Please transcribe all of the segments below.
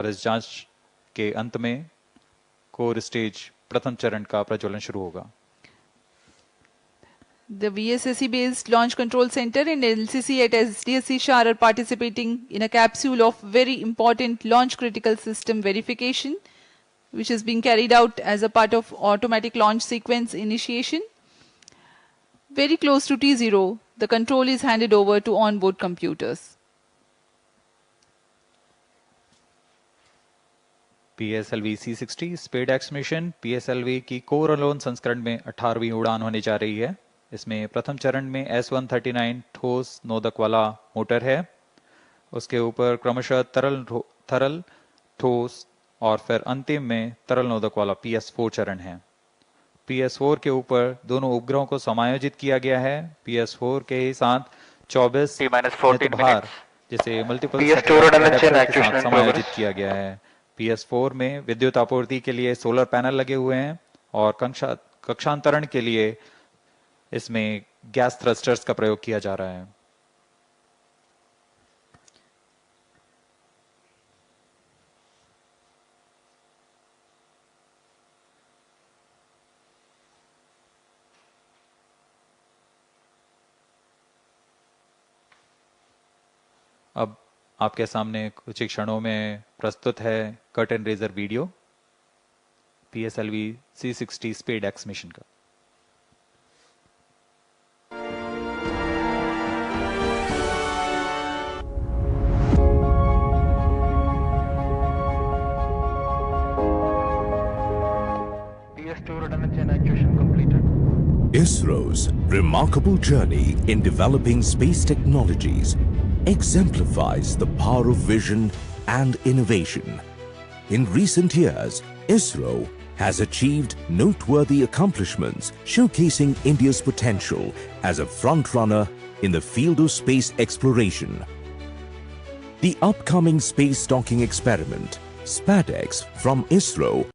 और इस जांच के अंत में कोर स्टेज प्रथम चरण का प्रज्वलन शुरू होगा। The VSSE-based Launch Control Center and LCC at SDSC Shar are participating in a capsule of very important launch critical system verification, which is being carried out as a part of automatic launch sequence initiation. Very close to T0, the control is handed over to onboard computers. PSLV C60 SpaDeX mission PSLV की core alone संस्करण में 18वीं उड़ान होने जा रही है। इसमें प्रथम चरण में S139 ठोस नोदक वाला मोटर है। उसके ऊपर क्रमशः तरल ठोस और फिर अंतिम में तरल नोदक वाला PS4 चरण है। PS4 के ऊपर दोनों उपग्रहों को समायोजित किया गया है। PS4 के साथ 24 नितभार जिसे मल्टीपल सैटेलाइट एडेप्टर के साथ समायोजित किया गया है। PS4 में विद्युत आपूर्ति के लिए सोलर पैनल लगे हुए हैं और कक्षांतरण के लिए इसमें गैस थ्रस्टर्स का प्रयोग किया जा रहा है। अब आपके सामने कुछ ही क्षणों में प्रस्तुत है curtain raiser video PSLV C60 SpaDeX mission का। ISRO's remarkable journey in developing space technologies exemplifies the power of vision and innovation. In recent years, ISRO has achieved noteworthy accomplishments showcasing India's potential as a frontrunner in the field of space exploration. The upcoming space docking experiment, SpaDeX from ISRO,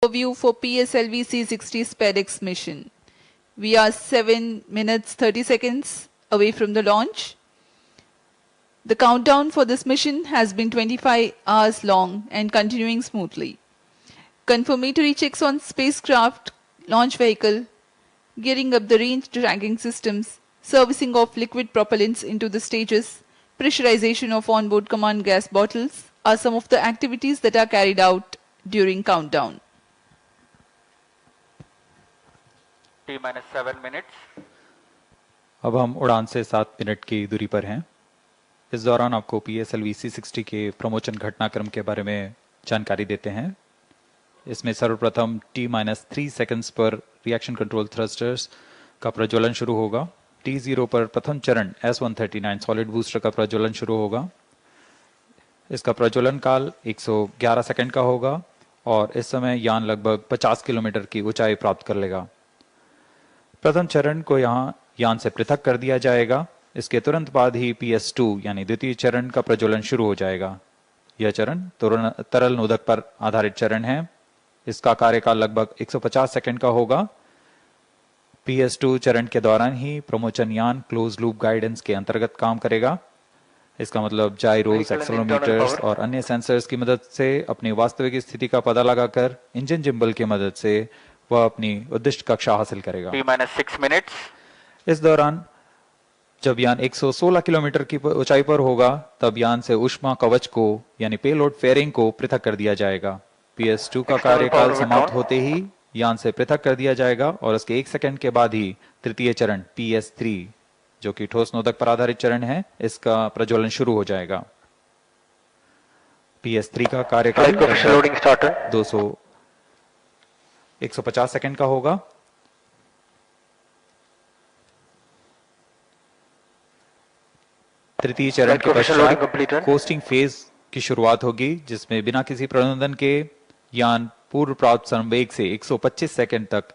Overview for PSLV C60 SpaDeX mission. We are 7 minutes 30 seconds away from the launch. The countdown for this mission has been 25 hours long and continuing smoothly. Confirmatory checks on spacecraft, launch vehicle, gearing up the range tracking systems, servicing of liquid propellants into the stages, pressurization of onboard command gas bottles are some of the activities that are carried out during countdown. T-7 minutes. अब हम उड़ान से 7 minute की दूरी पर हैं। इस दौरान आपको PSLV C60 के प्रमोशन घटनाक्रम के बारे में जानकारी देते हैं। इसमें सर्वप्रथम T-3 सेकंड्स पर रिएक्शन कंट्रोल थ्रस्टर्स का प्रज्वलन शुरू होगा। T0 पर प्रथम चरण S139 सॉलिड बूस्टर का प्रज्वलन शुरू होगा। इसका प्रज्वलन काल 111 सेकंड का होगा और इस समय यान लगभग 50 किलोमीटर की ऊंचाई प्राप्त कर लेगा। प्रथम चरण को यहाँ यान से पृथक कर दिया जाएगा। इसके तुरंत बाद ही PS2 यानी द्वितीय चरण का प्रज्वलन शुरू हो जाएगा। यह चरण तरल नोदक पर आधारित चरण है। इसका कार्यकाल लगभग 150 सेकंड का होगा। PS2 चरण के दौरान ही प्रमोशन यान क्लोज लूप गाइडेंस के अंतर्गत काम करेगा। इसका मतलब जाइरोस, एक्सेलेरोमीटर्स और अन्य सेंसर्स की मदद से अपनी वास्तविक स्थिति का पता लगाकर इंजन जिम्बल की मदद से वह अपनी उद्दिष्ट कक्षा हासिल करेगा। T-6 minutes. इस दौरान जब यान 116 किलोमीटर की ऊंचाई पर होगा तब यान से ऊष्मा कवच को यानी पेलोड फेयरिंग को पृथक कर दिया जाएगा। PS2 का कार्यकाल समाप्त होते ही यान से पृथक कर दिया जाएगा और उसके 1 सेकंड के बाद ही तृतीय चरण PS3 जो कि ठोस नोदक पर आधारित चरण है, इसका प्रज्वलन शुरू हो जाएगा। PS3 का कार्यकाल 150 सेकंड का होगा। तृतीय चरण के पश्चात कोस्टिंग फेज की शुरुआत होगी, जिसमें बिना किसी प्रबंधन के यान पूर्व प्राप्त संवेग से 125 सेकंड तक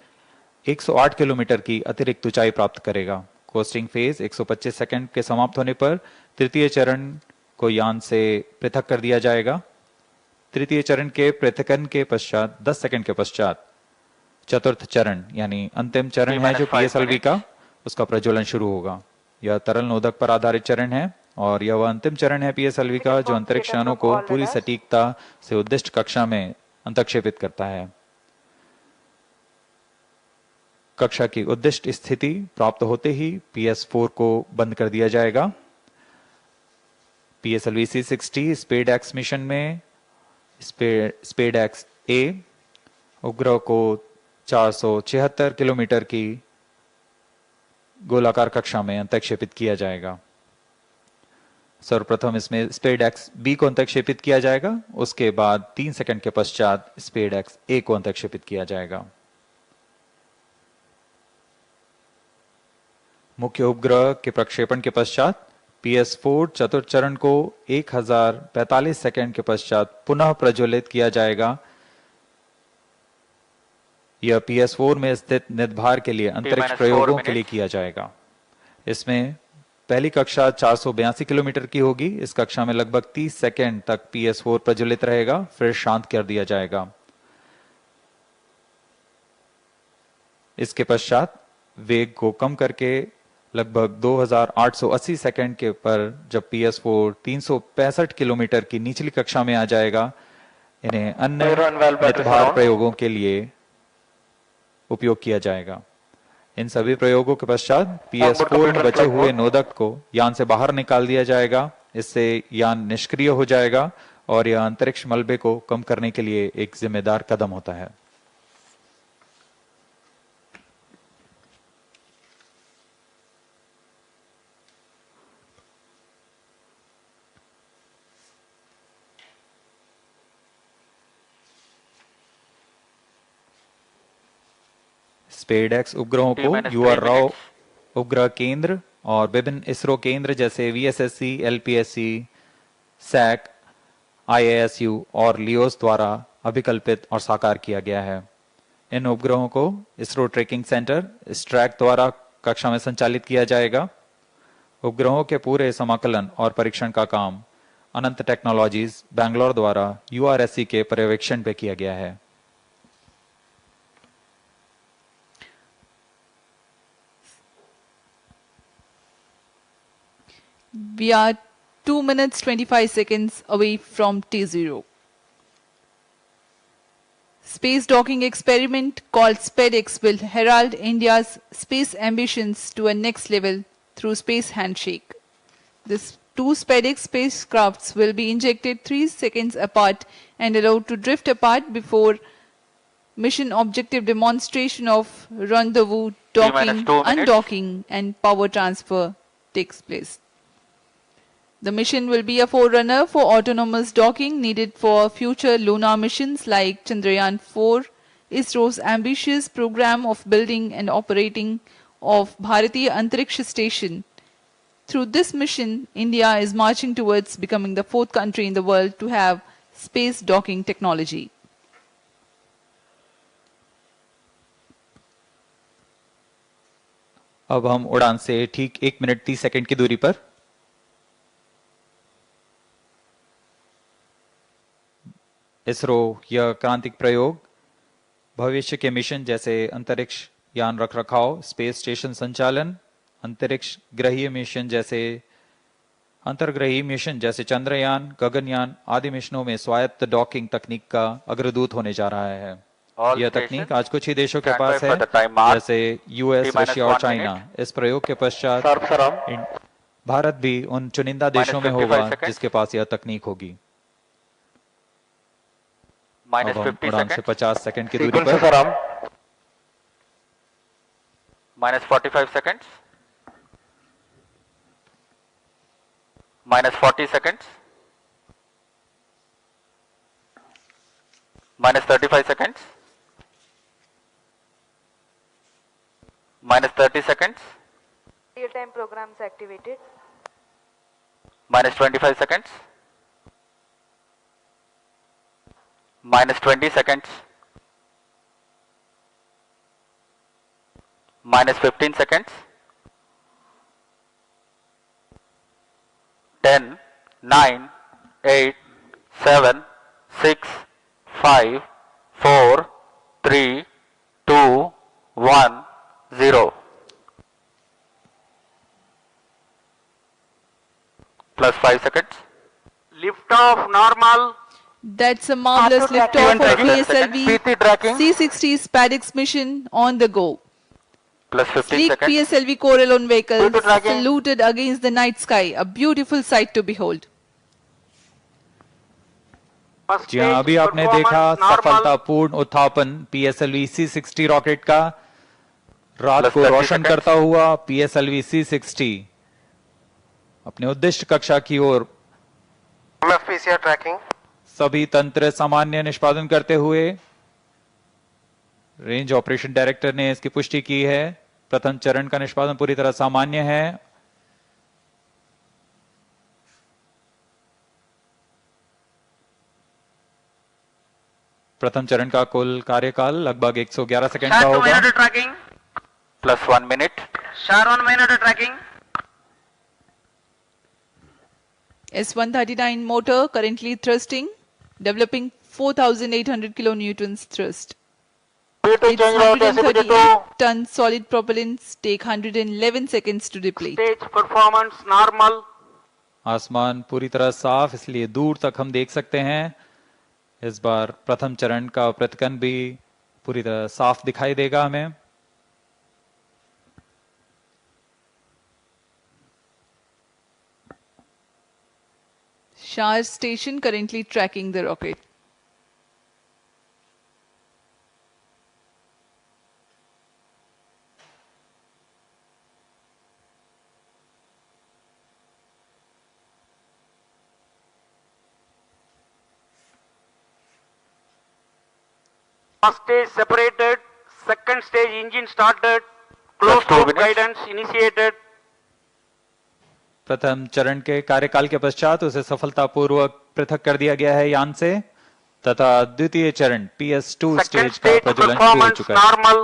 108 किलोमीटर की अतिरिक्त ऊंचाई प्राप्त करेगा। कोस्टिंग फेज 125 सेकंड के समाप्त होने पर तृतीय चरण को यान से पृथक कर दिया जाएगा। तृतीय चरण के पृथकन के पश्चात 10 सेकंड के पश्चात चतुर्थ चरण यानी अंतिम चरण है जो PSLV का, उसका प्रज्वलन शुरू होगा। यह तरल नोदक पर आधारित चरण है और यह वह अंतिम चरण है PSLV का जो अंतरिक्ष यानों को पूरी सटीकता से उद्दिष्ट कक्षा में अंतक्षेपित करता है। कक्षा की उद्दिष्ट स्थिति प्राप्त होते ही PS4 को बंद कर दिया जाएगा। PSLV C60 SpaDeX मिशन में SpaDeX A उपग्रह को 476 किलोमीटर की गोलाकार कक्षा में अंतक्षेपित किया जाएगा। सर्वप्रथम इसमें SpaDeX B को अंतक्षेपित किया जाएगा, उसके बाद 3 सेकंड के पश्चात SpaDeX A को अंतक्षेपित किया जाएगा। मुख्य उपग्रह के प्रक्षेपण के पश्चात PS4 चतुर्थ चरण को 1045 सेकंड के पश्चात पुनः प्रज्वलित किया जाएगा। यह PS4 में स्थित निदभार के लिए अंतरिक्ष प्रयोगों के लिए किया जाएगा। इसमें पहली कक्षा 482 किलोमीटर की होगी। इस कक्षा में लगभग 30 सेकंड तक PS4 प्रज्वलित रहेगा, फिर शांत कर दिया जाएगा। इसके पश्चात वेग को कम करके लगभग 2880 सेकंड के पर जब PS4 365 किलोमीटर की निचली कक्षा में आ जाएगा, इन्हें अन्य निदभार प्रयोगों के लिए उपयोग किया जाएगा। इन सभी प्रयोगों के पश्चात PS4 में बचे हुए नोदक को यान से बाहर निकाल दिया जाएगा। इससे यान निष्क्रिय हो जाएगा और यह अंतरिक्ष मलबे को कम करने के लिए एक जिम्मेदार कदम होता है। SpaDeX उपग्रहों को UR उपग्रह केंद्र और विभिन्न इसरो केंद्र जैसे VSSC, LPSC, SAC, IASU और लियोस द्वारा अभिकल्पित और साकार किया गया है। इन उपग्रहों को इसरो ट्रैकिंग सेंटर स्ट्रैक द्वारा कक्षा में संचालित किया जाएगा। उपग्रहों के पूरे समाकलन और परीक्षण का काम अनंत टेक्नोलॉजीज बैंगलोर द्वारा URSC के पर्यवेक्षण पे किया गया है। We are 2 minutes 25 seconds away from T0. Space docking experiment called SpaDeX will herald India's space ambitions to a next level through space handshake. These two SpaDeX spacecrafts will be injected 3 seconds apart and allowed to drift apart before mission objective demonstration of rendezvous, docking, undocking and power transfer takes place. The mission will be a forerunner for autonomous docking needed for future lunar missions like Chandrayaan-4, ISRO's ambitious program of building and operating of Bharatiya Antariksha Station. Through this mission, India is marching towards becoming the 4th country in the world to have space docking technology. अब हम उड़ान से ठीक 1 minute 30 second की दूरी पर इसरो यह क्रांतिक प्रयोग भविष्य के मिशन जैसे अंतरिक्ष यान रखरखाव, स्पेस स्टेशन संचालन, अंतरिक्ष ग्रहीय मिशन जैसे अंतर्ग्रही मिशन जैसे चंद्रयान, गगनयान आदि मिशनों में स्वायत्त डॉकिंग तकनीक का अग्रदूत होने जा रहा है। यह तकनीक आज कुछ ही देशों के पास है जैसे यूएस, रशिया और चाइना। इस प्रयोग के पश्चात भारत भी उन चुनिंदा देशों में होगा जिसके पास यह तकनीक होगी। अब हम उड़ान से 50 सेकंड की दूरी पर -45 seconds, -40 seconds, -35 seconds, -30 seconds, real-time programs activated, -25 seconds, -20 seconds, -15 seconds, 10, 9, 8, 7, 6, 5, 4, 3, 2, 1, 0. Plus 5 seconds. Liftoff normal. That's a marvelous liftoff of PSLV C60 SpaDeX mission on the go. Plus 15 Sleek seconds. PSLV core-alone vehicles saluted against the night sky, a beautiful sight to behold. जी हाँ, अभी आपने देखा सफलतापूर्ण उत्थापन PSLV C60 rocket का। रात को रोशन करता हुआ PSLV C60 अपने उद्दिष्ट कक्षा की ओर ट्रैकिंग सभी तंत्र सामान्य निष्पादन करते हुए रेंज ऑपरेशन डायरेक्टर ने इसकी पुष्टि की है। प्रथम चरण का निष्पादन पूरी तरह सामान्य है। प्रथम चरण का कुल कार्यकाल लगभग 111 सेकंड का होगा। Tracking Plus 1 minute. SHAR 1 minute tracking S139 motor currently thrusting, developing 4,800 kilonewtons thrust. Its 138-ton solid propellants take 111 seconds to deplete. Stage performance normal. आसमान पूरी तरह साफ, इसलिए दूर तक हम देख सकते हैं। इस बार प्रथम चरण का प्रतिकन भी पूरी तरह साफ दिखाई देगा हमें। Shar station currently tracking the rocket. First stage separated, second stage engine started, closed loop guidance initiated. प्रथम चरण के कार्यकाल के पश्चात उसे सफलतापूर्वक पृथक कर दिया गया है यान से तथा द्वितीय चरण PS2 स्टेज का प्रज्वलन शुरू हो चुका है।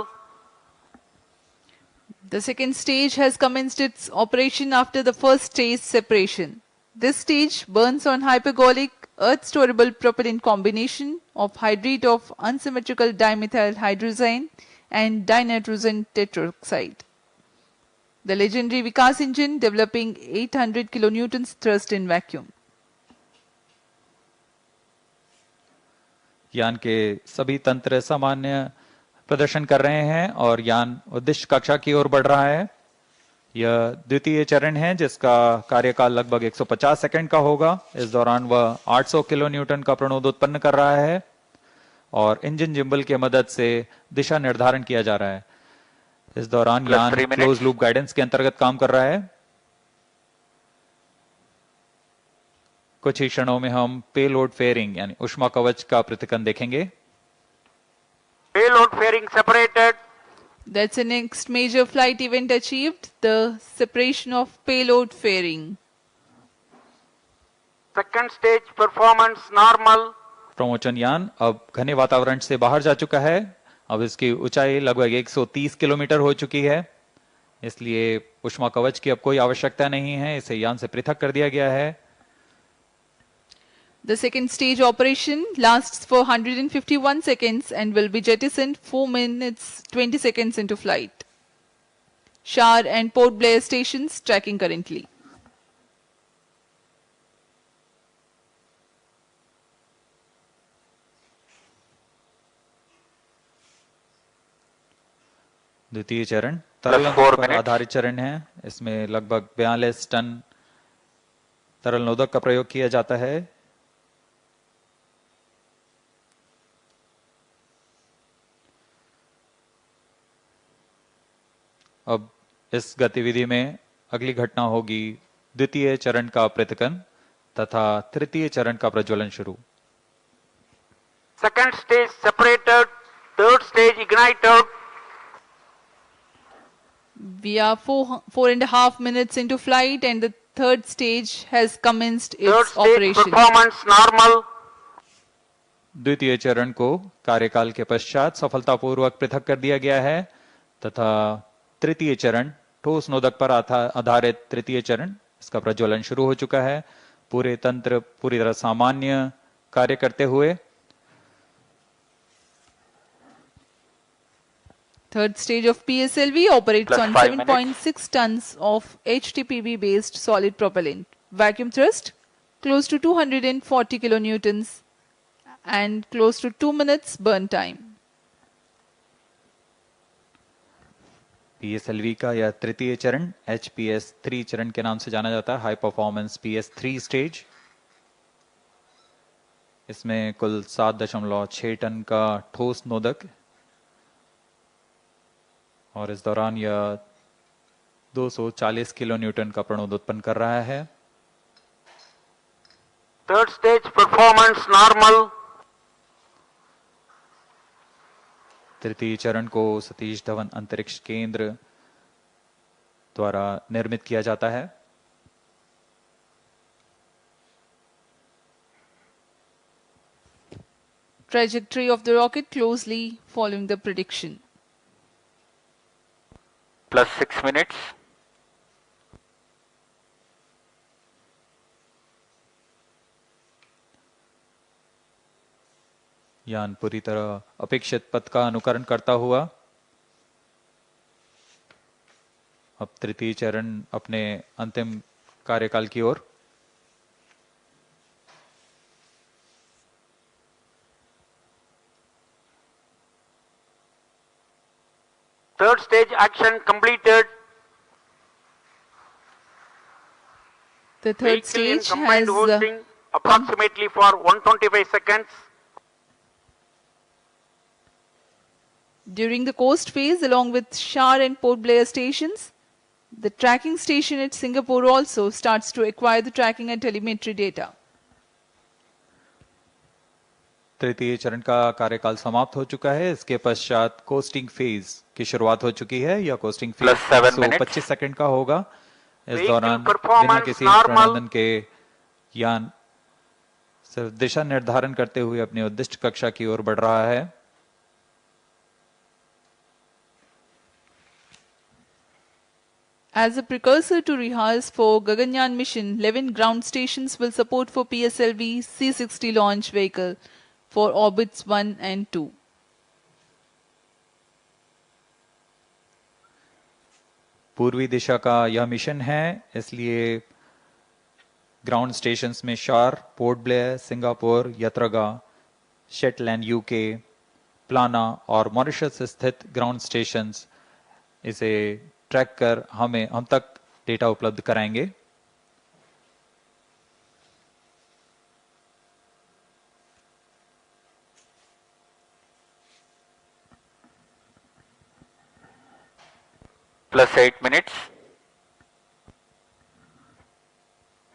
The second stage has commenced its operation after the first stage separation. This stage burns on hypergolic earth-storable propellant combination of hydrate of unsymmetrical dimethyl hydrazine and dinitrogen tetroxide. The legendary Vikas engine developing 800 kilonewtons thrust in vacuum. यान के सभी तंत्र सामान्य प्रदर्शन कर रहे हैं और यान उद्दिष्ट कक्षा की ओर बढ़ रहा है। यह द्वितीय चरण है जिसका कार्यकाल लगभग 150 सेकंड का होगा। इस दौरान वह 800 किलो न्यूटन का प्रणोद उत्पन्न कर रहा है और इंजन जिम्बल की मदद से दिशा निर्धारण किया जा रहा है। इस दौरान यान क्लोज लूप गाइडेंस के अंतर्गत काम कर रहा है। कुछ ही क्षणों में हम पेलोड फेयरिंग यानी ऊष्मा कवच का पृथक्करण देखेंगे। Payload fairing separated. That's the next major flight event achieved, the separation of payload fairing. Second stage performance normal. प्रमोचन यान अब घने वातावरण से बाहर जा चुका है। अब इसकी ऊंचाई लगभग 130 किलोमीटर हो चुकी है, इसलिए ऊष्मा कवच की अब कोई आवश्यकता नहीं है। इसे यान से पृथक कर दिया गया है। The second stage operation lasts for 151 seconds and will be jettisoned 4 minutes 20 seconds into flight. Shar and Port Blair stations tracking currently. द्वितीय चरण तरल पर आधारित चरण है। इसमें लगभग 42 टन तरल नोदक का प्रयोग किया जाता है। अब इस गतिविधि में अगली घटना होगी द्वितीय चरण का पृथक्करण तथा तृतीय चरण का प्रज्वलन शुरू। Second stage separated, third stage ignited. We are 4.5 minutes into flight and the third stage has commenced Third its stage operation. performance normal. द्वितीय चरण को कार्यकाल के पश्चात सफलतापूर्वक पृथक कर दिया गया है तथा तृतीय चरण ठोस नोदक पर आधारित तृतीय चरण इसका प्रज्वलन शुरू हो चुका है। पूरे तंत्र पूरी तरह सामान्य कार्य करते हुए। Third stage of PSLV operates on 7.6 tons of HTPB based solid propellant. Vacuum thrust close to 240 kilonewtons and close to 2 minutes burn time. PSLV का यह तृतीय चरण HPS3 चरण के नाम से जाना जाता है, हाई परफॉर्मेंस PS3 स्टेज। इसमें कुल 7.6 टन का ठोस नोदक और इस दौरान यह 240 किलो न्यूटन का प्रणोद उत्पन्न कर रहा है। Third stage performance normal. तृतीय चरण को सतीश धवन अंतरिक्ष केंद्र द्वारा निर्मित किया जाता है। Trajectory of the rocket closely following the prediction. Plus 6 minutes. यान पूरी तरह अपेक्षित पथ का अनुकरण करता हुआ अब तृतीय चरण अपने अंतिम कार्यकाल की ओर। Third stage action completed. The third Vehicle in stage combined has hosting approximately for 125 seconds. during the coast phase along with Shar and Port Blair stations. The tracking station at Singapore also starts to acquire the tracking and telemetry data. तृतीय चरण का कार्यकाल समाप्त हो चुका है। इसके पश्चात कोस्टिंग फेज की शुरुआत हो चुकी है। यह कोस्टिंग फेज 125 सेकंड का होगा। इस दौरान बिना किसी प्रबंधन के यान सिर्फ दिशा निर्धारण करते हुए अपने उद्दिष्ट कक्षा की ओर बढ़ रहा है। As a precursor to rehearse for Gaganyaan mission, 11 ground stations will support for PSLV C-60 launch vehicle for orbits 1 and 2. पूर्वी दिशा का यह मिशन है, इसलिए ग्राउंड स्टेशंस में SHAR, Port Blair, Singapore, Yatharagga, Shetland UK, प्लाना और मॉरिशस स्थित ग्राउंड स्टेशंस इसे ट्रैक कर हम तक डेटा उपलब्ध कराएंगे। +8 minutes.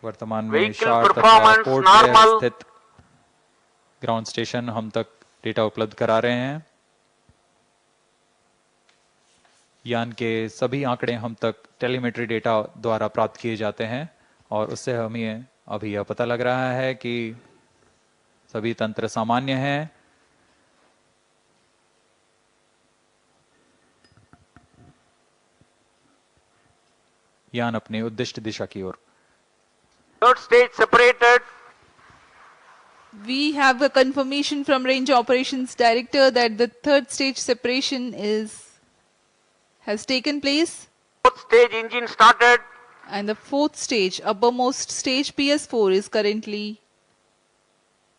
वर्तमान में Vehicle शार तथा performance पोर्ट ब्लेयर normal. स्थित ग्राउंड स्टेशन हम तक डेटा उपलब्ध करा रहे हैं। यान के सभी आंकड़े हम तक टेलीमेट्री डेटा द्वारा प्राप्त किए जाते हैं और उससे हमें अभी यह पता लग रहा है कि सभी तंत्र सामान्य हैं। यान अपने उद्दिष्ट दिशा की ओर। Third stage separated. We have a confirmation from Range Operations Director that the third stage separation has taken place, Fourth stage engine started. and the fourth stage, uppermost stage PS4 is currently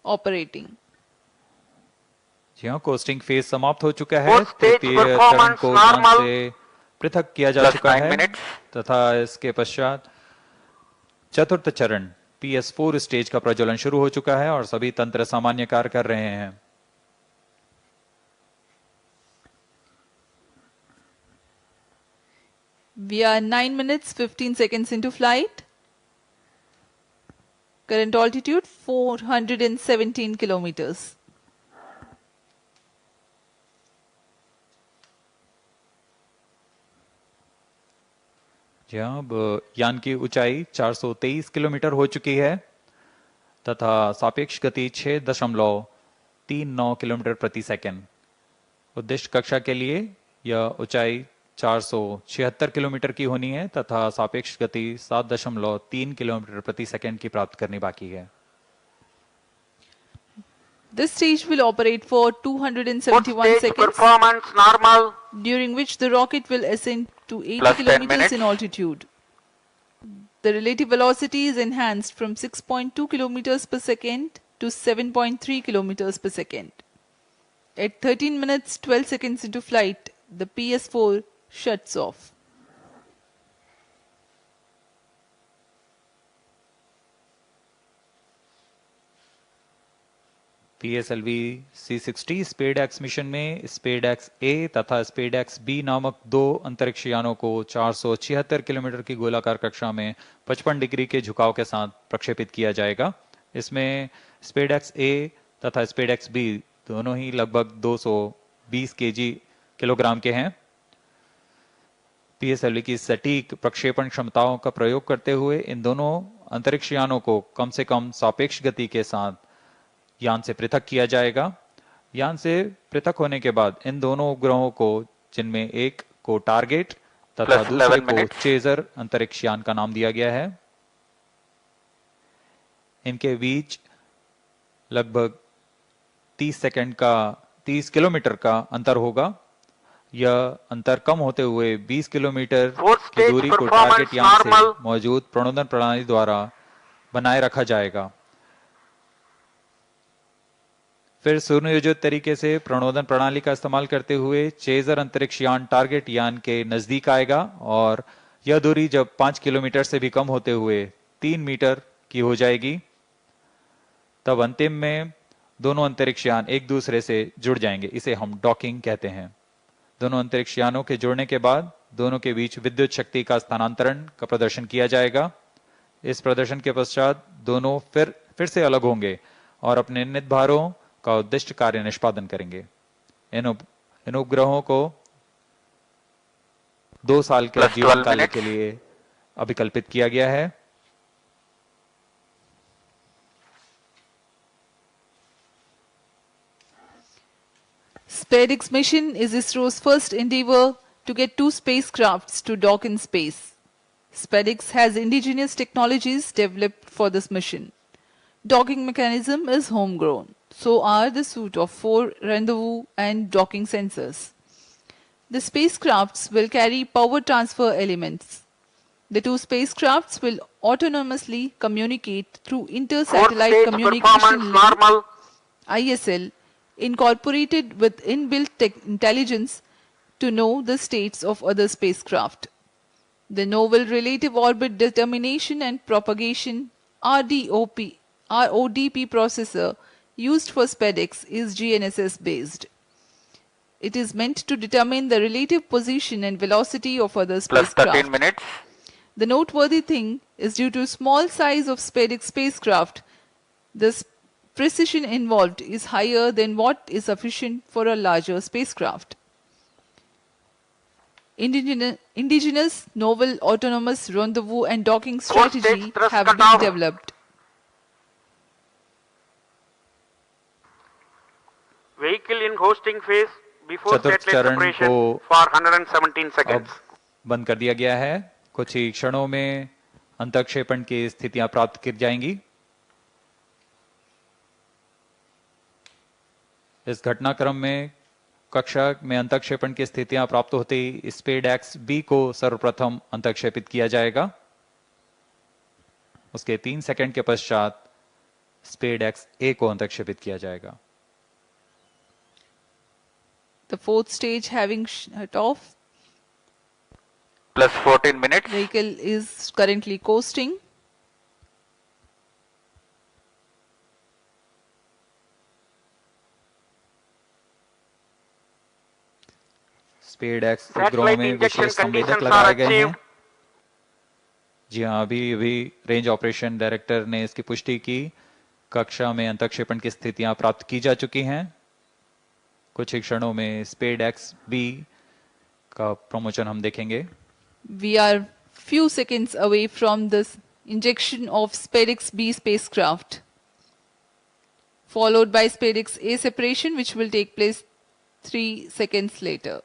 operating. जी हाँ, costing phase समाप्त हो चुका है। Fourth stage तृतीय चरण performance को यान normal. से पृथक किया जा चुका +9 है minutes. तथा इसके पश्चात चतुर्थ चरण PS4 स्टेज का प्रज्वलन शुरू हो चुका है और सभी तंत्र सामान्य कार्य कर रहे हैं। We are 9 minutes 15 seconds into flight. Current altitude 417 kilometers. जी हाँ, अब यान की ऊंचाई 423 किलोमीटर हो चुकी है तथा सापेक्ष गति 6.39 किलोमीटर प्रति सेकंड। उद्दिष्ट कक्षा के लिए यह ऊंचाई 476 किलोमीटर की होनी है तथा सापेक्ष गति 7.3 किलोमीटर प्रति सेकंड की प्राप्त करनी बाकी है। This stage will operate for Fourth 271 stage seconds, performance normal. during which the rocket will ascend to 80 Plus 10 kilometers minutes. in altitude. The relative velocity is enhanced from 6.2 kilometers per second to 7.3 kilometers per second. At 13 minutes 12 seconds into flight, the PS4 shuts off. PSLV C60 SpaDeX mission में SpaDeX A तथा SpaDeX B नामक दो अंतरिक्ष यानों को 476 kilometre की गोलाकार कक्षा में 55 डिग्री के झुकाव के साथ प्रक्षेपित किया जाएगा। इसमें SpaDeX A तथा SpaDeX B दोनों ही लगभग 220 किलोग्राम के हैं। PSLV की सटीक प्रक्षेपण क्षमताओं का प्रयोग करते हुए इन दोनों अंतरिक्ष यानों को कम से कम सापेक्ष गति के साथ यान से पृथक किया जाएगा। यान से पृथक होने के बाद इन दोनों उपग्रहों को, जिनमें एक को टारगेट तथा दूसरे को चेजर अंतरिक्ष यान का नाम दिया गया है, इनके बीच लगभग 30 किलोमीटर का अंतर होगा। यह अंतर कम होते हुए 20 किलोमीटर की दूरी को टारगेट यान से मौजूद प्रणोदन प्रणाली द्वारा बनाए रखा जाएगा। फिर सुनियोजित तरीके से प्रणोदन प्रणाली का इस्तेमाल करते हुए चेजर अंतरिक्ष यान टारगेट यान के नजदीक आएगा और यह दूरी जब 5 किलोमीटर से भी कम होते हुए 3 मीटर की हो जाएगी, तब अंतिम में दोनों अंतरिक्ष यान एक दूसरे से जुड़ जाएंगे। इसे हम डॉकिंग कहते हैं। दोनों अंतरिक्ष यानों के जुड़ने के बाद दोनों के बीच विद्युत शक्ति का स्थानांतरण का प्रदर्शन किया जाएगा। इस प्रदर्शन के पश्चात दोनों फिर से अलग होंगे और अपने नियत भारों का उद्दिष्ट कार्य निष्पादन करेंगे। इन उपग्रहों को 2 साल के जीवन काल के लिए अभिकल्पित किया गया है। SpaDeX mission is ISRO's first endeavor to get 2 spacecrafts to dock in space. SpaDeX has indigenous technologies developed for this mission. Docking mechanism is homegrown. So are the suite of 4 rendezvous and docking sensors. The spacecrafts will carry power transfer elements. The two spacecrafts will autonomously communicate through Fourth inter-satellite stage communication performance link normal. ISL, incorporated with inbuilt intelligence to know the states of other spacecraft. The novel relative orbit determination and propagation RODP processor used for SpaDeX is GNSS based. It is meant to determine the relative position and velocity of other Plus 13 spacecraft. minutes. The noteworthy thing is due to small size of SpaDeX spacecraft, the precision involved is higher than what is sufficient for a larger spacecraft. Indigenous novel autonomous rendezvous and docking Fourth stage strategy thrust have been cutoff. developed. Vehicle in hosting phase before चतुर्थ satellite चरण separation को for 117 अब seconds. बंद कर दिया गया है। कुछ ही क्षणों में अंतःक्षेपण की स्थितियां प्राप्त की जाएंगी। इस घटनाक्रम में कक्षा में अंतःक्षेपण की स्थितियां प्राप्त होते ही SpaDeX B को सर्वप्रथम अंतःक्षेपित किया जाएगा। उसके 3 सेकंड के पश्चात SpaDeX A को अंतःक्षेपित किया जाएगा। The fourth stage having shut off. Plus 14 minutes. Vehicle is currently coasting. SpaDeX उपग्रहों Satellite में injection विशेष संवेदक conditions लगाए are गए हैं। achieved. जी हाँ, अभी रेंज ऑपरेशन डायरेक्टर ने इसकी पुष्टि की। कक्षा में अंतःक्षेपण की स्थितियां प्राप्त की जा चुकी हैं। कुछ ही क्षणों में SpaDeX B का प्रमोशन हम देखेंगे। We are few seconds away from the injection of SpaDeX B spacecraft, followed by SpaDeX A separation, which will take place 3 seconds later.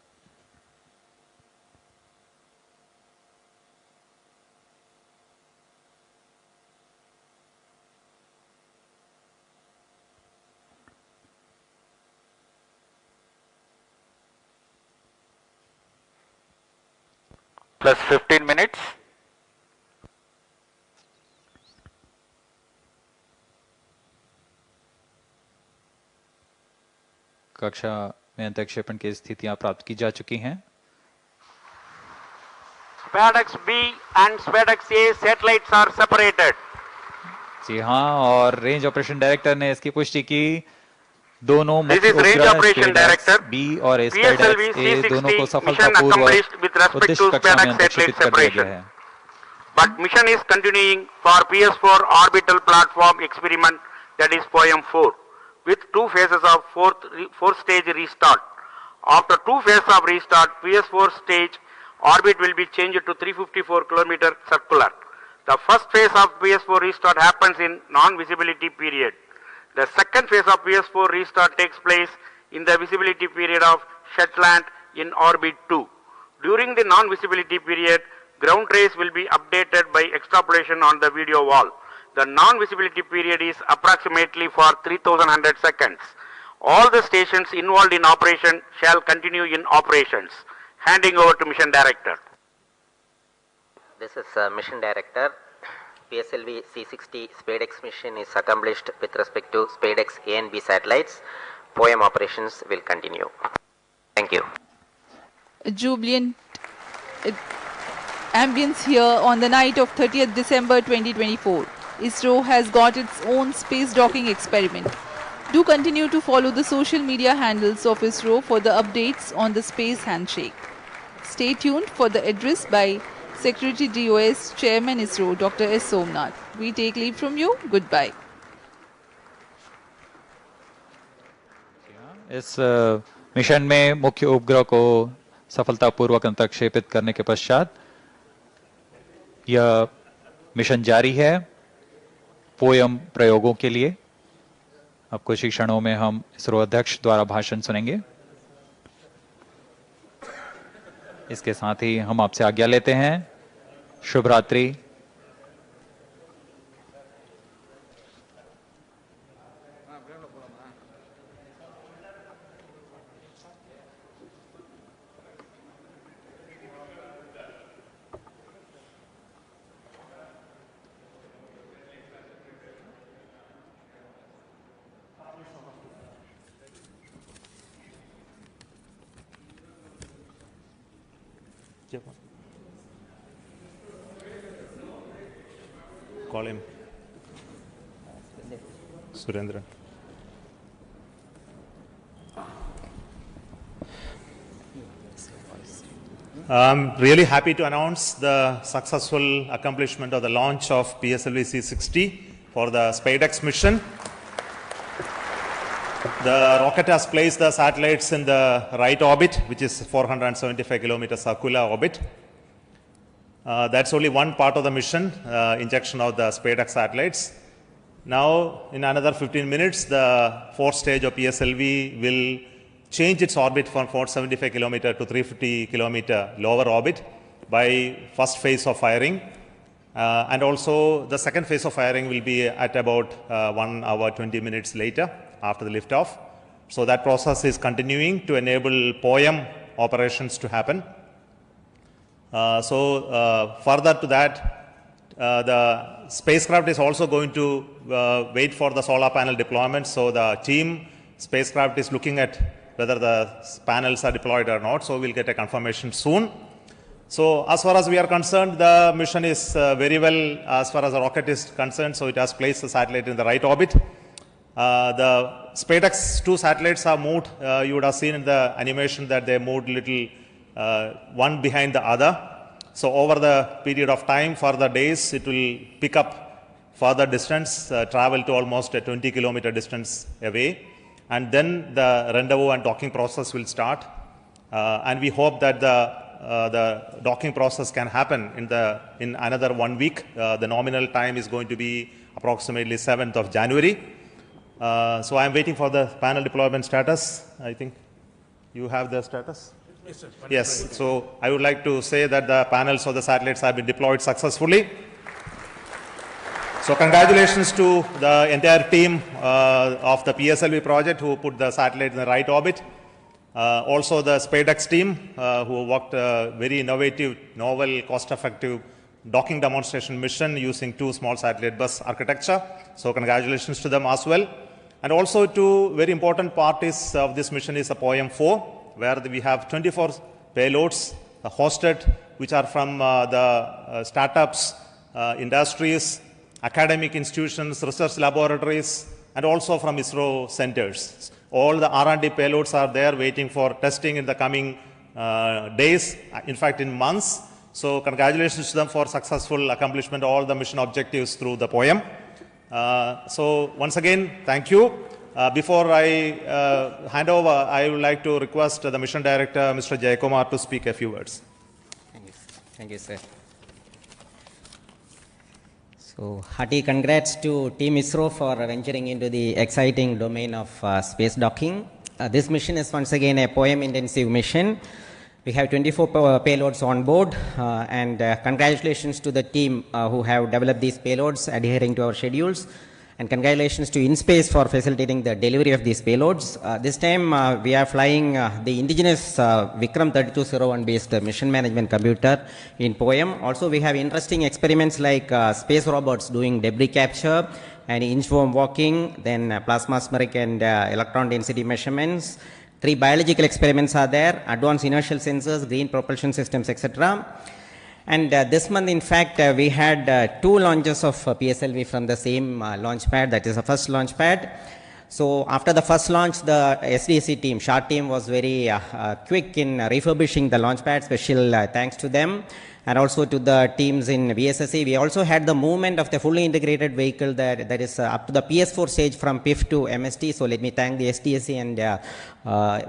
Plus 15 minutes. कक्षा में अंतःक्षेपण की स्थितियां प्राप्त की जा चुकी हैं। SpaDeX B and SpaDeX A satellites are separated. जी हाँ, और रेंज ऑपरेशन डायरेक्टर ने इसकी पुष्टि की। दोनों This मुख्य is range उपग्रह operation SpaDeX director. B और PSLV SpaDeX A दोनों को C60 mission accomplished सफलतापूर्वक with respect उद्देश्य to कक्षा में SpaDeX अंतःक्षेपित satellite कर दिया गया separation. है। But mission is continuing for PS4 orbital platform experiment, that is POEM 4, with 2 phases of fourth stage restart. After 2 phases of restart, PS4 stage orbit will be changed to 354 km circular. The first phase of PS4 restart happens in non-visibility period. The second phase of PS4 restart takes place in the visibility period of Shetland in orbit 2. During the non-visibility period, ground trace will be updated by extrapolation on the video wall. The non-visibility period is approximately for 3100 seconds. All the stations involved in operation shall continue in operations. Handing over to Mission Director. This is Mission Director. PSLV C60 SpaDeX mission is accomplished with respect to SpaDeX A and B satellites. POEM operations will continue. Thank you. A jubilant ambience here on the night of 30th December 2024. ISRO has got its own space docking experiment. Do continue to follow the social media handles of ISRO for the updates on the space handshake. Stay tuned for the address by Secretary DOS Chairman ISRO Dr. S. Somnath. We take leave from you. Goodbye. इस mission में मुख्य उपग्रह को सफलतापूर्वक अंतःक्षेपित करने के पश्चात यह मिशन जारी है पोयम प्रयोगों के लिए। अब कुछ ही क्षणों में हम इसरो अध्यक्ष द्वारा भाषण सुनेंगे। इसके साथ ही हम आपसे आज्ञा लेते हैं। शुभ रात्रि। Call him. Surendran. I'm really happy to announce the successful accomplishment of the launch of PSLV C60 for the SpaDeX mission. The rocket has placed the satellites in the right orbit, which is 475 kilometer circular orbit. That's only one part of the mission, injection of the SpaDeX satellites. Now, in another 15 minutes, the fourth stage of PSLV will change its orbit from 475 kilometer to 350 kilometer lower orbit by first phase of firing. And also, the second phase of firing will be at about 1 hour, 20 minutes later after the liftoff. So that process is continuing to enable POEM operations to happen. Further to that, the spacecraft is also going to wait for the solar panel deployment. So the team spacecraft is looking at whether the panels are deployed or not. So we'll get a confirmation soon. So as far as we are concerned, the mission is very well as far as the rocket is concerned. So it has placed the satellite in the right orbit. The SpaDeX 2 satellites are moved. You would have seen in the animation that they moved little one behind the other. So over the period of time, for the days, it will pick up further distance, travel to almost a 20 kilometer distance away. And then the rendezvous and docking process will start. And we hope that the docking process can happen in another 1 week. The nominal time is going to be approximately 7th of January. So I'm waiting for the panel deployment status. I think you have the status? Yes. So I would like to say that the panels of the satellites have been deployed successfully. So congratulations to the entire team of the PSLV project who put the satellite in the right orbit. Also the SpaDeX team who worked a very innovative, novel, cost-effective docking demonstration mission using 2 small satellite bus architecture. So congratulations to them as well. And also to very important parties of this mission is the POEM 4, where we have 24 payloads hosted, which are from the startups, industries, academic institutions, research laboratories, and also from ISRO centers. All the R&D payloads are there waiting for testing in the coming days, in fact in months. So congratulations to them for successful accomplishment of all the mission objectives through the POEM. So once again, thank you. Before I hand over, I would like to request the mission director, Mr. Jayakumar, to speak a few words. Thank you, sir. So, hearty congrats to Team ISRO for venturing into the exciting domain of space docking. This mission is once again a POEM intensive mission. We have 24 payloads on board, and congratulations to the team who have developed these payloads adhering to our schedules. And congratulations to InSpace for facilitating the delivery of these payloads. This time we are flying the indigenous Vikram 3201 based mission management computer in POEM. Also we have interesting experiments like space robots doing debris capture and inchworm walking, then plasmaspheric and electron density measurements. 3 biological experiments are there, advanced inertial sensors, green propulsion systems, etc. And this month, in fact, we had 2 launches of PSLV from the same launch pad, that is the first launch pad. So after the first launch, the SDC team, SHART team, was very quick in refurbishing the launch pad. Special thanks to them. And also to the teams in VSSC. We also had the movement of the fully integrated vehicle that is up to the PS4 stage from PIF to MST. So let me thank the SDSC and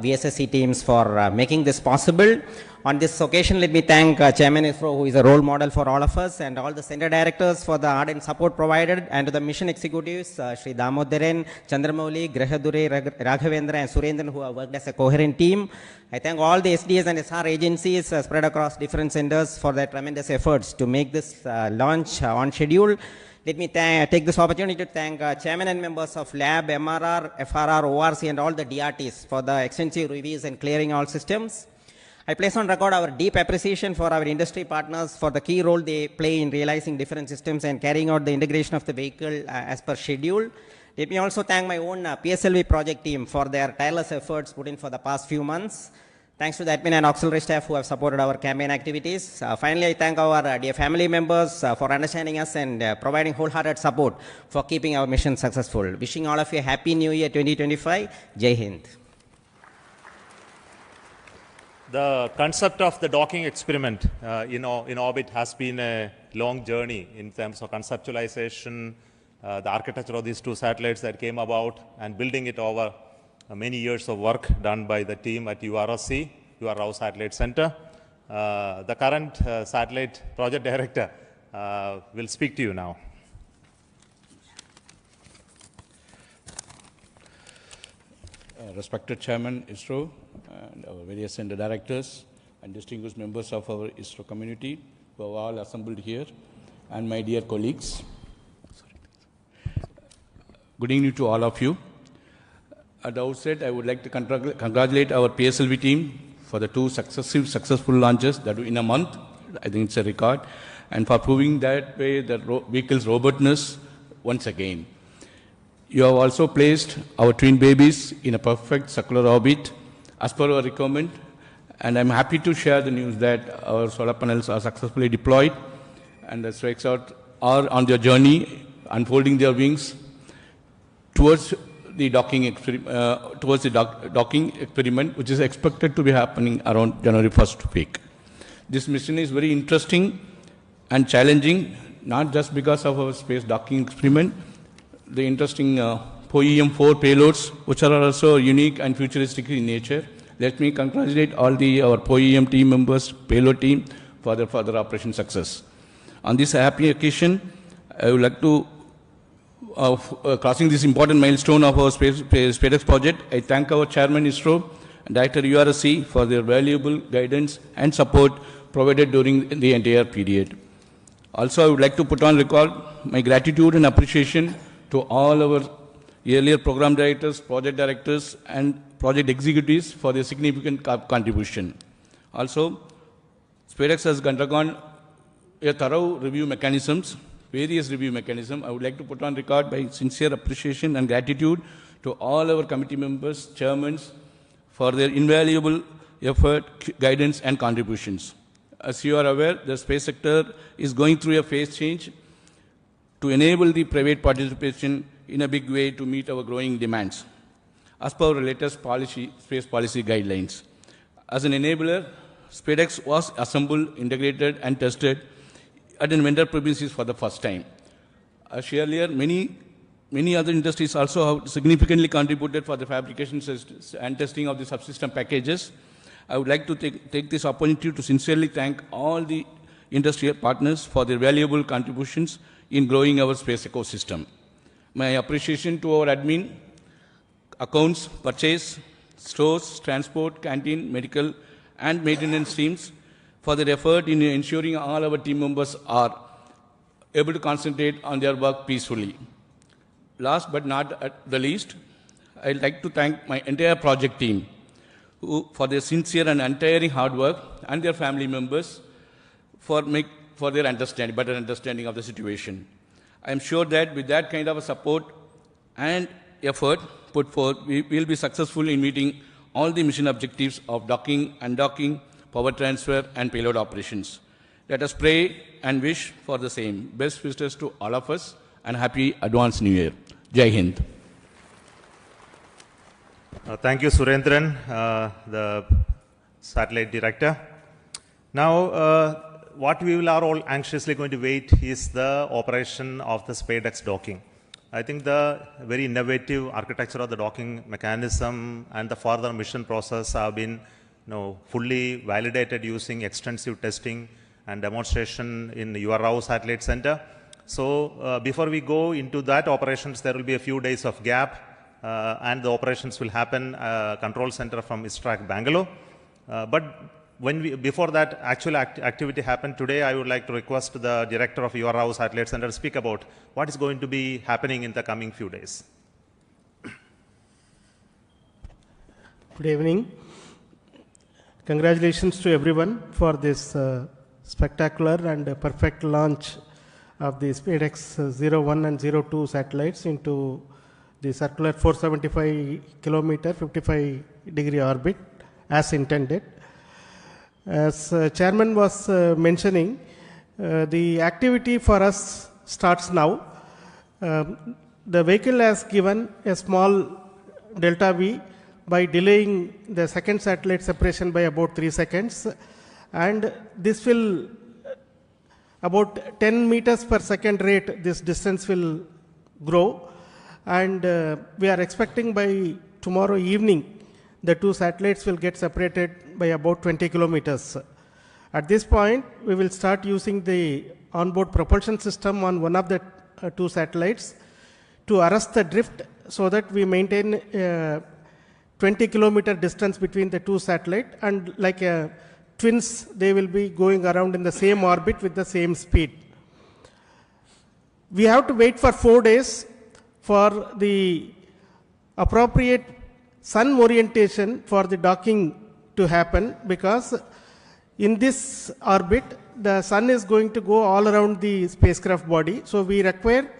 VSSC teams for making this possible. On this occasion, let me thank Chairman ISRO, who is a role model for all of us, and all the center directors for the ardent support provided, and to the mission executives, Sri Damodaran, Chandramouli, Grahadure, Raghavendra, and Surendran, who have worked as a coherent team. I thank all the SDS and SR agencies spread across different centers for their tremendous efforts to make this launch on schedule. Let me take this opportunity to thank chairman and members of Lab, MRR, FRR, ORC, and all the DRTs for the extensive reviews and clearing all systems. I place on record our deep appreciation for our industry partners for the key role they play in realizing different systems and carrying out the integration of the vehicle as per schedule. Let me also thank my own PSLV project team for their tireless efforts put in for the past few months. Thanks to the admin and auxiliary staff who have supported our campaign activities. Finally, I thank our dear family members for understanding us and providing wholehearted support for keeping our mission successful. Wishing all of you a happy new year 2025. Jai Hind. The concept of the docking experiment in orbit has been a long journey in terms of conceptualization, the architecture of these two satellites that came about, and building it over many years of work done by the team at URSC, UR Satellite Center. The current satellite project director will speak to you now. Respected Chairman ISRO and our various center directors and distinguished members of our ISRO community who are all assembled here, and my dear colleagues. Good evening to all of you. At the outset, I would like to congratulate our PSLV team for the two successful launches that were in a month. I think it's a record, and for proving that way the vehicle's robustness once again. You have also placed our twin babies in a perfect circular orbit as per our requirement, and I'm happy to share the news that our solar panels are successfully deployed and the strikes out are on their journey, unfolding their wings towards the docking experiment, which is expected to be happening around January 1st week. This mission is very interesting and challenging, not just because of our space docking experiment, the interesting POEM-4 payloads, which are also unique and futuristic in nature. Let me congratulate all our POEM team members, payload team, for their further operation success. On this happy occasion, I would like to crossing this important milestone of our SpaDeX project, I thank our Chairman ISRO and Director URSC for their valuable guidance and support provided during the entire period. Also, I would like to put on record my gratitude and appreciation to all our earlier program directors, project directors, and project executives for their significant contribution. Also, SpaDeX has undergone a thorough review mechanisms, various review mechanisms. I would like to put on record my sincere appreciation and gratitude to all our committee members, chairmen, for their invaluable effort, guidance, and contributions. As you are aware, the space sector is going through a phase change to enable the private participation in a big way to meet our growing demands, as per our latest space policy guidelines. As an enabler, SpaDeX was assembled, integrated, and tested at an vendor premises for the first time. As earlier, many other industries also have significantly contributed for the fabrication and testing of the subsystem packages. I would like to take this opportunity to sincerely thank all the industry partners for their valuable contributions in growing our space ecosystem. My appreciation to our admin, accounts, purchase, stores, transport, canteen, medical, and maintenance teams for their effort in ensuring all our team members are able to concentrate on their work peacefully. Last but not at the least, I'd like to thank my entire project team for their sincere and untiring hard work, and their family members for their better understanding of the situation. I'm sure that with that kind of a support and effort put forth, we will be successful in meeting all the mission objectives of docking, undocking, power transfer, and payload operations. Let us pray and wish for the same. Best wishes to all of us, and happy advanced New Year. Jai Hind. Thank you, Surendran, the satellite director. Now, what we are all anxiously going to wait is the operation of the SpaDeX docking. I think the very innovative architecture of the docking mechanism and the further mission process have been fully validated using extensive testing and demonstration in UR Satellite Center. So before we go into that operations, there will be a few days of gap and the operations will happen control center from ISTRAC Bangalore. But before that actual activity happened today, I would like to request the director of UR Satellite Center to speak about what is going to be happening in the coming few days. Good evening. Congratulations to everyone for this spectacular and perfect launch of the SpaDeX 01 and 02 satellites into the circular 475 kilometer 55-degree orbit as intended. As Chairman was mentioning, the activity for us starts now. The vehicle has given a small delta V by delaying the second satellite separation by about 3 seconds, and this will about 10 meters per second rate, this distance will grow, and we are expecting by tomorrow evening the two satellites will get separated by about 20 kilometers. At this point, we will start using the onboard propulsion system on one of the two satellites to arrest the drift so that we maintain 20-kilometer distance between the two satellites, and like twins, they will be going around in the same orbit with the same speed. We have to wait for 4 days for the appropriate sun orientation for the docking to happen, because in this orbit, the sun is going to go all around the spacecraft body. So we require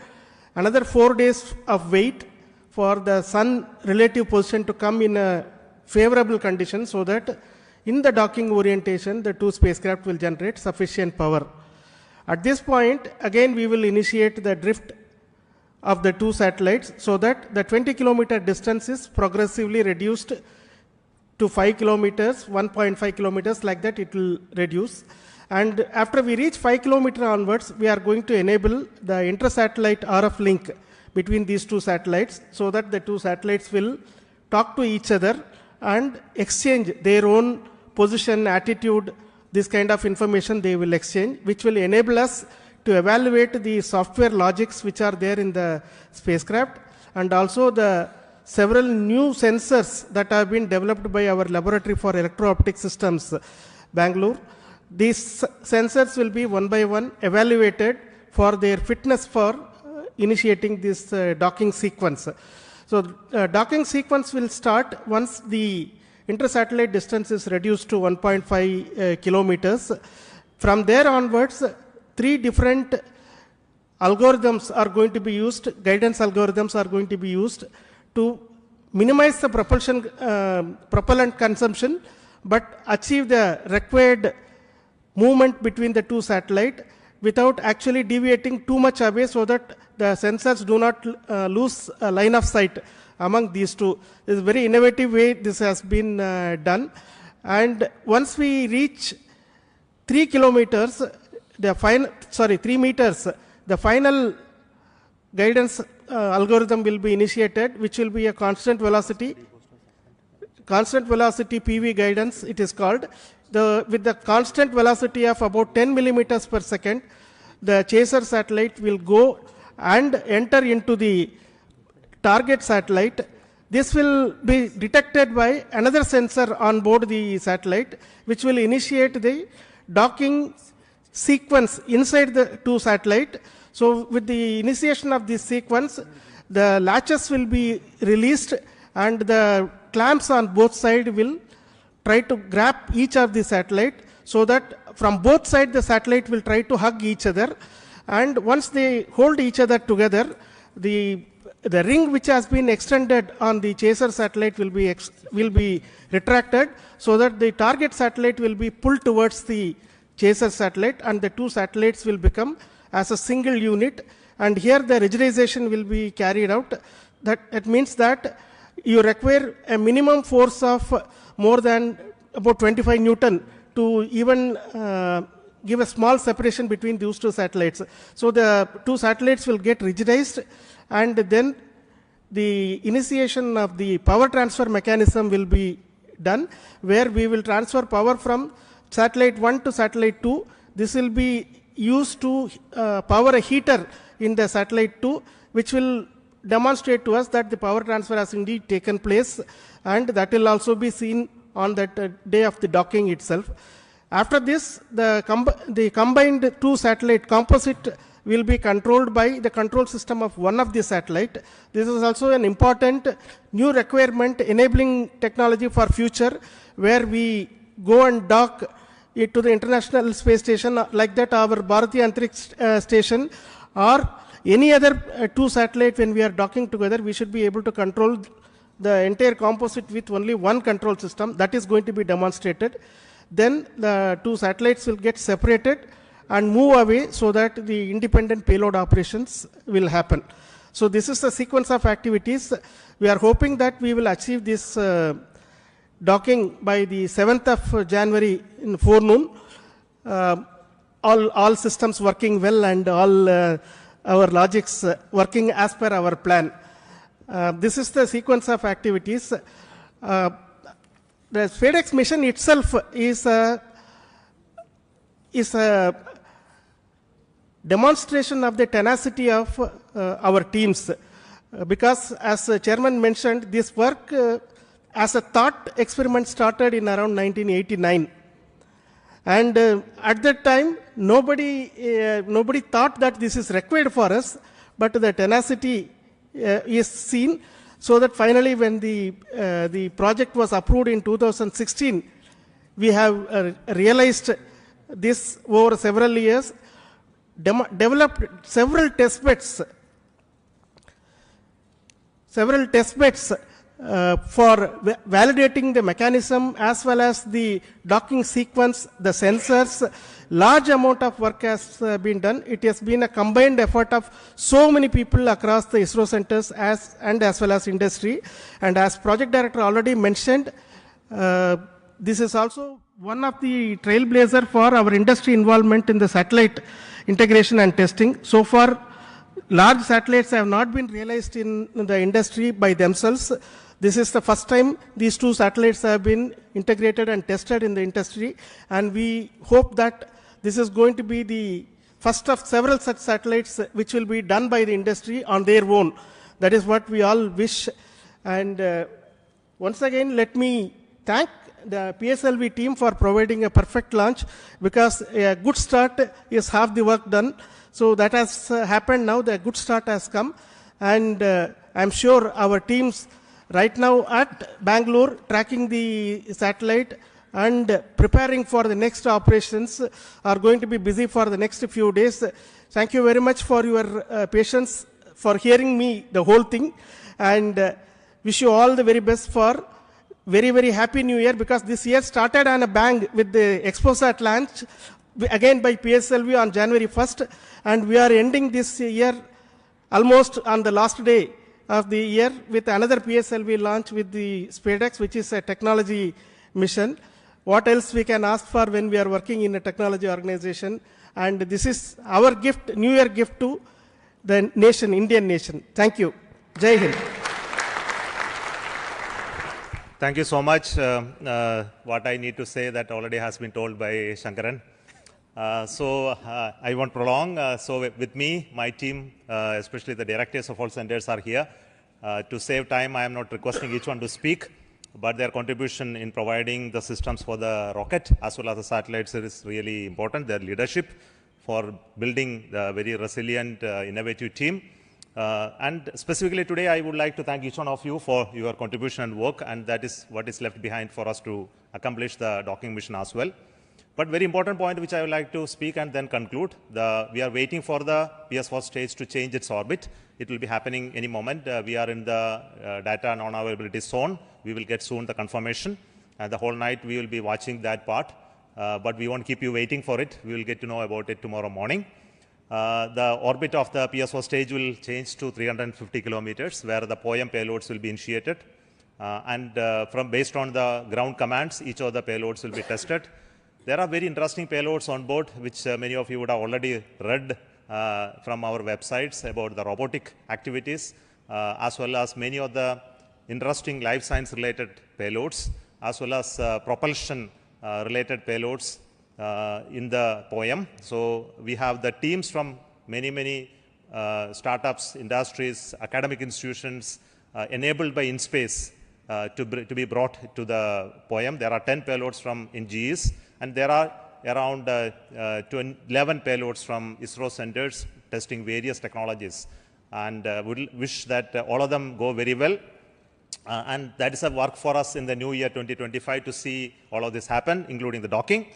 another 4 days of wait for the sun relative position to come in a favorable condition, so that in the docking orientation, the two spacecraft will generate sufficient power. At this point, again, we will initiate the drift of the two satellites so that the 20-kilometer distance is progressively reduced to 5 kilometers, 1.5 kilometers, like that it will reduce. And after we reach 5 kilometers onwards, we are going to enable the inter-satellite RF link between these two satellites, so that the two satellites will talk to each other and exchange their own position, attitude, this kind of information they will exchange, which will enable us to evaluate the software logics which are there in the spacecraft, and also the several new sensors that have been developed by our laboratory for electro-optic systems, Bangalore. These sensors will be one by one evaluated for their fitness for initiating this docking sequence. So docking sequence will start once the inter-satellite distance is reduced to 1.5 kilometers. From there onwards, 3 different algorithms are going to be used, guidance algorithms are going to be used to minimize the propellant consumption, but achieve the required movement between the two satellites without actually deviating too much away, so that the sensors do not lose a line of sight among these two. This is a very innovative way this has been done. And once we reach 3 kilometers, 3 meters, the final guidance algorithm will be initiated, which will be a constant velocity PV guidance, it is called. With the constant velocity of about 10 millimeters per second, the chaser satellite will go and enter into the target satellite. This will be detected by another sensor on board the satellite, which will initiate the docking sequence inside the two satellites. So with the initiation of this sequence, the latches will be released and the clamps on both sides will try to grab each of the satellite, so that from both sides the satellite will try to hug each other, and once they hold each other together, the ring which has been extended on the chaser satellite will be retracted, so that the target satellite will be pulled towards the chaser satellite, and the two satellites will become as a single unit. And here the rigidization will be carried out. That means that you require a minimum force of more than about 25 Newton to even give a small separation between those two satellites. So the two satellites will get rigidized, and then the initiation of the power transfer mechanism will be done, where we will transfer power from satellite 1 to satellite 2. This will be used to power a heater in the satellite 2, which will demonstrate to us that the power transfer has indeed taken place, and that will also be seen on that day of the docking itself. After this, the combined two satellite composite will be controlled by the control system of one of the satellite. This is also an important new requirement enabling technology for future, where we go and dock it to the International Space Station, like that our Bharatiya Antariksh Station, or any other two satellite. When we are docking together, we should be able to control the entire composite with only one control system. That is going to be demonstrated. Then the two satellites will get separated and move away so that the independent payload operations will happen. So this is the sequence of activities. We are hoping that we will achieve this docking by the 7th of January in forenoon. All systems working well and all our logics working as per our plan. This is the sequence of activities. The SpaDeX mission itself is a demonstration of the tenacity of our teams. Because as the chairman mentioned, this work as a thought experiment started in around 1989. And at that time, nobody thought that this is required for us, but the tenacity is seen, so that finally when the project was approved in 2016, we have realized this over several years, developed several test beds for validating the mechanism as well as the docking sequence, the sensors. Large amount of work has been done. It has been a combined effort of so many people across the ISRO centers as well as industry. And as project director already mentioned, this is also one of the trailblazer for our industry involvement in the satellite integration and testing. So far, large satellites have not been realized in the industry by themselves. This is the first time these two satellites have been integrated and tested in the industry, and we hope that this is going to be the first of several such satellites which will be done by the industry on their own. That is what we all wish. And once again, let me thank the PSLV team for providing a perfect launch, because a good start is half the work done. So that has happened now, the good start has come. And I'm sure our teams right now at Bangalore tracking the satellite and preparing for the next operations are going to be busy for the next few days. Thank you very much for your patience, for hearing me the whole thing, and wish you all the very best for very, very happy new year, because this year started on a bang with the ExpoSat launch again by PSLV on January 1st, and we are ending this year almost on the last day of the year with another PSLV launch with the SpaDeX, which is a technology mission. What else we can ask for when we are working in a technology organization? And this is our gift, New Year gift to the nation, Indian nation. Thank you. Jai Hind. Thank you so much. What I need to say that already has been told by Shankaran. I won't prolong. So with me, my team, especially the directors of all centers are here. To save time, I am not requesting each one to speak, but their contribution in providing the systems for the rocket as well as the satellites is really important. Their leadership for building the very resilient, innovative team. And specifically today, I would like to thank each one of you for your contribution and work, and that is what is left behind for us to accomplish the docking mission as well. But very important point which I would like to speak and then conclude, we are waiting for the PS4 stage to change its orbit. It will be happening any moment. We are in the data non-availability zone. We will get soon the confirmation, and the whole night we will be watching that part. But we won't keep you waiting for it. We will get to know about it tomorrow morning. The orbit of the PS4 stage will change to 350 kilometers, where the POEM payloads will be initiated. Based on the ground commands, each of the payloads will be tested. There are very interesting payloads on board, which many of you would have already read from our websites about the robotic activities, as well as many of the interesting life science related payloads, as well as propulsion related payloads in the POEM. So we have the teams from many startups, industries, academic institutions enabled by InSpace to be brought to the POEM. There are 10 payloads from NGEs, and there are around 11 payloads from ISRO centers testing various technologies. And we wish that all of them go very well. And that is a work for us in the new year 2025 to see all of this happen, including the docking.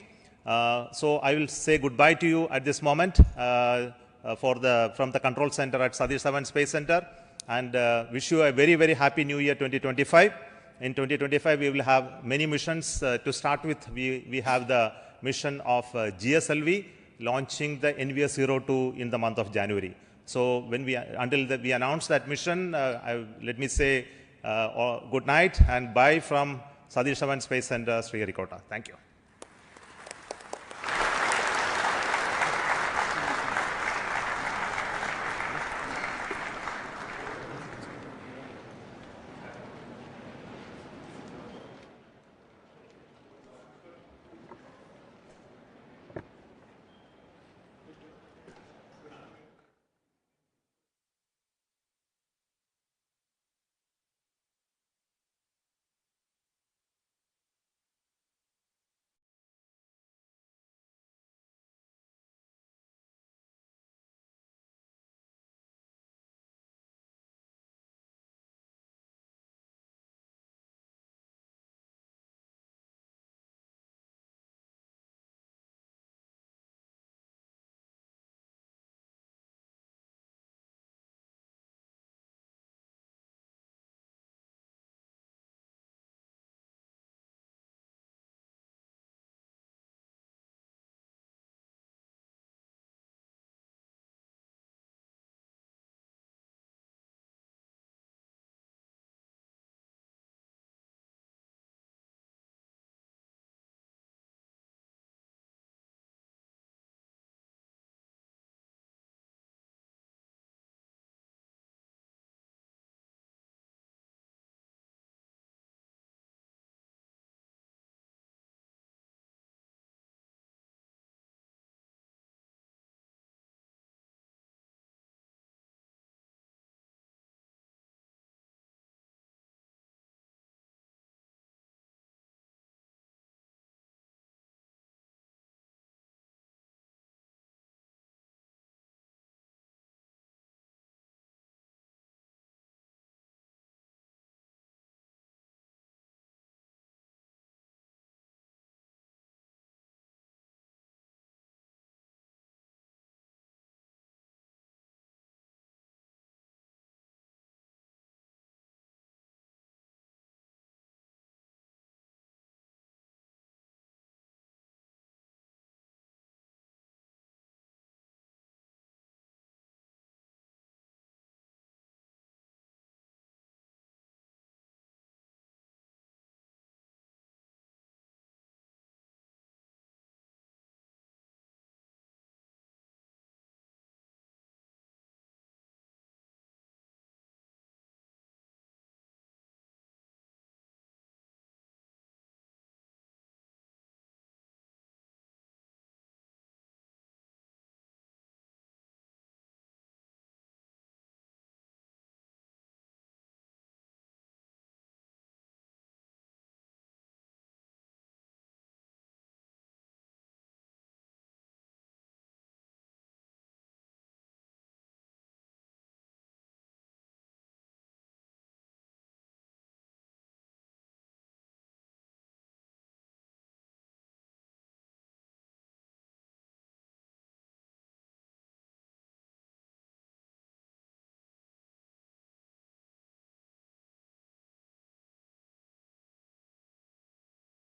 So I will say goodbye to you at this moment from the control center at SATISH DHAWAN Space Center. and wish you a very, very happy New Year 2025. In 2025, we will have many missions. To start with, we have the mission of GSLV launching the NVS-02 in the month of January. So when we announce that mission, let me say good night and bye from SATISH DHAWAN Space Center, SRIHARIKOTA. Thank you.